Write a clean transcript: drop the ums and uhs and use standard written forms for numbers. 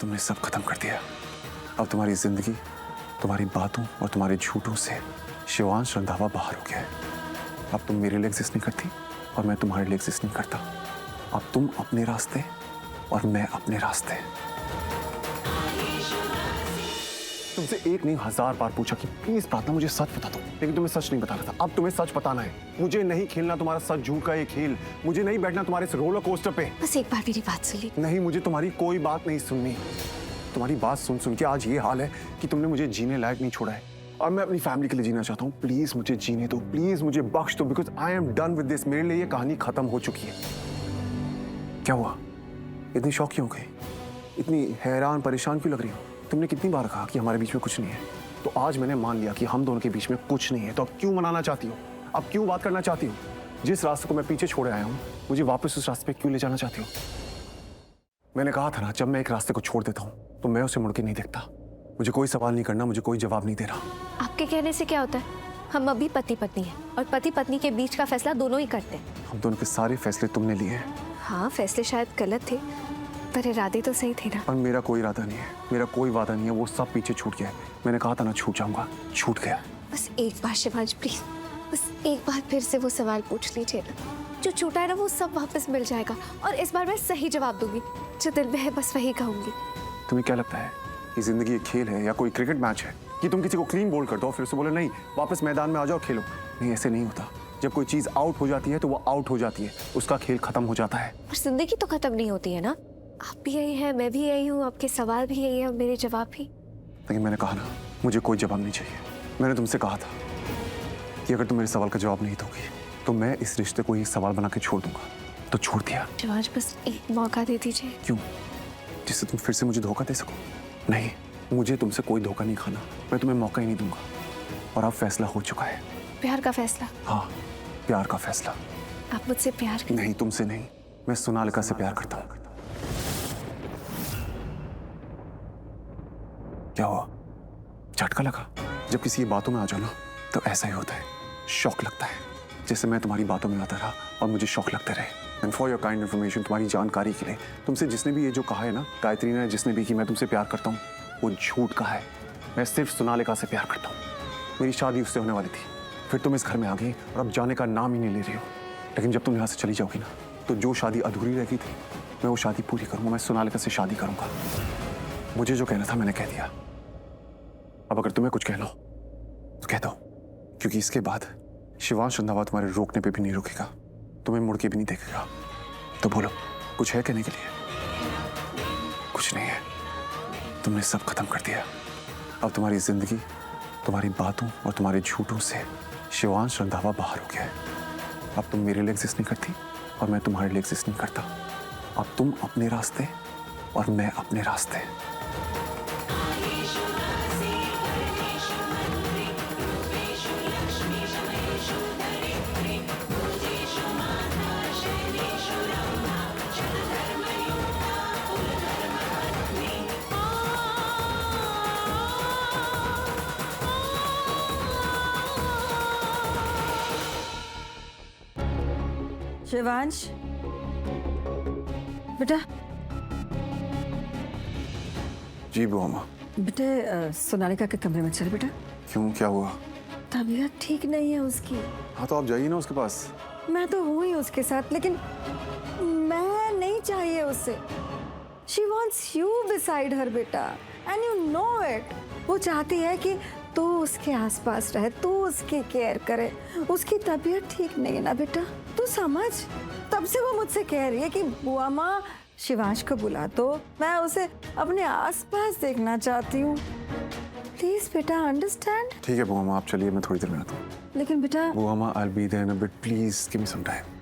तुमने सब खत्म कर दिया। अब तुम्हारी जिंदगी, तुम्हारी बातों और तुम्हारे झूठों से शिवांश रंधावा बाहर हो गया है। अब तुम मेरे लिए एग्जिस्ट नहीं करती और मैं तुम्हारे लिए एग्जिस्ट नहीं करता। अब तुम अपने रास्ते और मैं अपने रास्ते। तुमसे एक नहीं 1000 बार पूछा कि प्लीज प्रार्थना मुझे सच बता दो, लेकिन तुम्हें सच नहीं बताना था। अब तुम्हें सच बताना है। मुझे नहीं खेलना तुम्हारा सच झूठ का ये खेल। मुझे नहीं बैठना तुम्हारे इस रोलर कोस्टर पे। बस एक बार मेरी बात सुन ली। नहीं, मुझे तुम्हारी कोई बात नहीं सुननी। तुम्हारी बात सुन सुन के आज ये हाल है कि तुमने मुझे जीने लायक नहीं छोड़ा है और मैं अपनी फैमिली के लिए जीना चाहता हूँ। प्लीज मुझे जीने दो, प्लीज मुझे बख्श दो, because I am done with this. मेरे लिए ये कहानी खत्म हो चुकी है। क्या हुआ? इतनी शौक क्यों हो गई? इतनी हैरान परेशान क्यों लग रही हो? तुमने कितनी बार कहा कि हमारे बीच में कुछ नहीं है, तो आज मैंने मान लिया कि हम दोनों के बीच में कुछ नहीं है। तो अब क्यों मनाना चाहती हो? अब क्यों बात करना चाहती हो? जिस रास्ते को मैं पीछे छोड़े आया हूँ, मुझे वापस उस रास्ते पे क्यों ले जाना चाहती हो? मैंने कहा था ना, जब मैं एक रास्ते को छोड़ देता हूँ तो मैं उसे मुड़ के नहीं देखता। मुझे कोई सवाल नहीं करना, मुझे कोई जवाब नहीं देना। आपके कहने से क्या होता है? हम अभी पति पत्नी हैं और पति पत्नी के बीच का फैसला दोनों ही करते हैं। हम दोनों के सारे फैसले तुमने लिए हैं। हाँ, फैसले शायद गलत थे पर इरादे तो सही थे ना। और मेरा कोई इरादा नहीं है, मेरा कोई वादा नहीं है। वो सब पीछे छूट गया है। मैंने कहा था ना छूट जाऊंगा, छूट गया। बस एक बार शिवांश प्लीज, बस एक बार फिर से वो सवाल पूछ लीजिए ना। जो छूटा है ना वो सब वापस मिल जाएगा और इस बार मैं सही जवाब दूंगी। जो दिल में है बस वही कहूंगी। तुम्हें क्या लगता है कि जिंदगी एक खेल है या कोई क्रिकेट मैच है कि तुम किसी को क्लीन बोल्ड कर दो फिर उसे बोले नहीं वापस मैदान में आ जाओ खेलो? नहीं, ऐसे नहीं होता। जब कोई चीज आउट हो जाती है तो वो आउट हो जाती है, उसका खेल खत्म हो जाता है। पर जिंदगी तो खत्म नहीं होती है ना। आप भी यही है, मैं भी यही हूँ, आपके सवाल भी यही है और मेरे जवाब भी। लेकिन मैंने कहा ना, मुझे कोई जवाब नहीं चाहिए। मैंने तुमसे कहा था कि अगर तुम मेरे सवाल का जवाब नहीं दोगी तो मैं इस रिश्ते को एक सवाल बना के छोड़ दूंगा। तो छोड़ दिया। शिवांश बस एक मौका दे दीजिए। क्यों? जिससे तुम फिर से मुझे धोखा दे सको? नहीं, मुझे तुमसे कोई धोखा नहीं खाना। मैं तुम्हें मौका ही नहीं दूंगा। और अब फैसला हो चुका है। प्यार का फैसला? हाँ, प्यार का फैसला। आप मुझसे प्यार करते? नहीं, तुमसे नहीं, मैं सोनालिका से प्यार करता हूँ। क्या हुआ? झटका लगा? जब किसी की बातों में आ जाओ ना तो ऐसा ही होता है, शौक लगता है। जैसे मैं तुम्हारी बातों में आता रहा और मुझे शौक लगते रहे। And for your kind information, तुम्हारी जानकारी के लिए, तुमसे जिसने भी ये जो कहा है ना, गायत्री ने जिसने भी कि मैं तुमसे प्यार करता हूँ, वो झूठ कहा है। मैं सिर्फ सोनालिका से प्यार करता हूँ। मेरी शादी उससे होने वाली थी, फिर तुम इस घर में आ गई और अब जाने का नाम ही नहीं ले रही हो। लेकिन जब तुम यहाँ से चली जाओगी ना तो जो शादी अधूरी रह गई थी मैं वो शादी पूरी करूँगा। मैं सोनालिका से शादी करूँगा। मुझे जो कहना था मैंने कह दिया। अब अगर तुम्हें कुछ कहना हो तो कह दो, क्योंकि इसके बाद शिवांश रंधावा तुम्हारे रोकने पे भी नहीं रुकेगा, तुम्हें मुड़ के भी नहीं देखेगा। तो बोलो, कुछ है कहने के लिए? कुछ नहीं है। तुमने सब खत्म कर दिया। अब तुम्हारी जिंदगी, तुम्हारी बातों और तुम्हारे झूठों से शिवांश रंधावा बाहर हो गया है। अब तुम मेरे लिए एग्जिस्ट नहीं करती और मैं तुम्हारे लिए एग्जिस्ट नहीं करता। अब तुम अपने रास्ते और मैं अपने रास्ते। शिवांश बेटा। जी बुआ माँ। बेटे सोनालिका के कमरे में चल बेटा। क्यों, क्या हुआ? तबीयत ठीक नहीं है उसकी। हाँ तो आप जाइए ना उसके पास। मैं तो हूँ ही उसके साथ, लेकिन मैं नहीं चाहिए उससे। She wants you beside her बेटा, एंड यू नो इट। वो चाहती है कि तू उसके आसपास रहे, तू उसकी केयर करे। उसकी तबीयत ठीक नहीं है ना बेटा, तू समझ। तब से वो मुझसे कह रही है कि बुआ माँ शिवांश को बुला दो, मैं उसे अपने आसपास देखना चाहती हूँ। प्लीज बेटा अंडरस्टैंड। ठीक है बुआ माँ, आप चलिए, मैं थोड़ी देर में आता हूँ। लेकिन बेटा बुआ माँ, I will be there in a bit, please give me some time.